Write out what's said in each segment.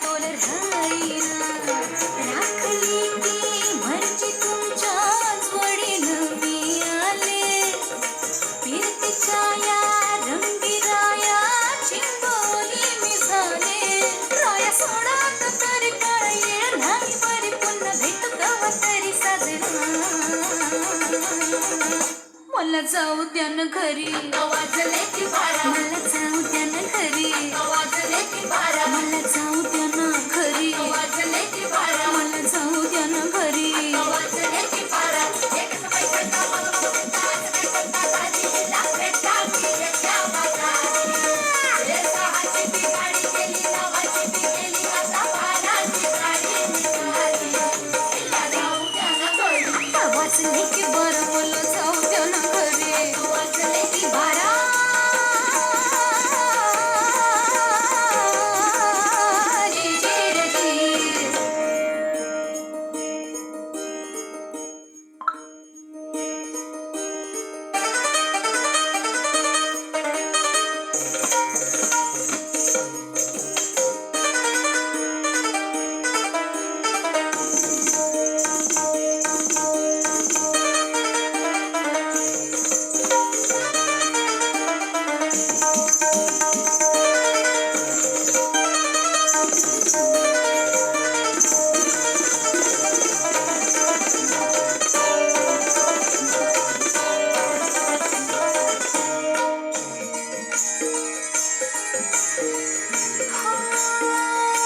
तोल राहीना राखली की मर्जी तुमच्याच वडील मी आले फिरतीच्या या रंगीराया चिंबोली मी झाले राया सोडात तरी काळ येळ नाही बरी पुन्हा भेटू कवा तरी साजरा मला जाऊ द्या ना घरी वाजले की बारा मला जाऊ द्या ना घरी वाजले की बारा मला जाऊ द्या ना घरी वाजले की बारा मला जाऊ द्या ना घरी वाजले की बारा वाजले की बारा मला जाऊ द्या ना घरी वाजले की बारा जी जी रे जी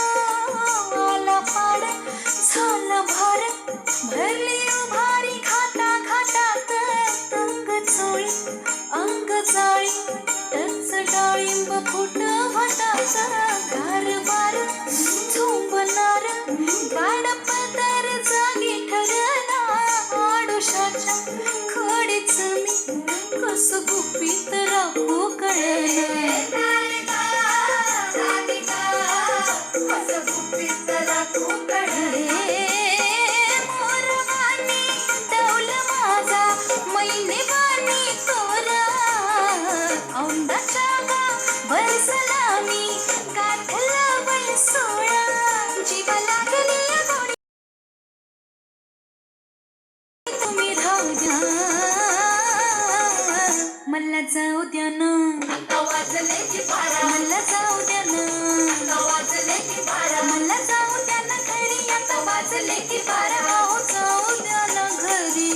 आला पाड झाला भारत भरली उभारी खाता खातात अंग चोळी अंग जाळी टच डाळिंब फुट भटात कारभार झोंबणार गाडप तर जागी ठरणार आडुशाच्या खडीच मी कस गुपित राखू कळलं मला जाऊ द्या ना वाजले की बारा मला जाऊ द्या ना वाजले की बारा मला जाऊ द्या ना घरी आता वाजले की बारा हो जाऊ द्या ना घरी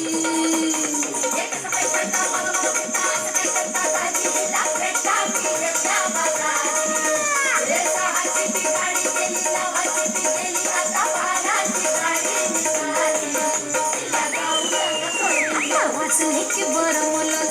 वाजले की बरं मला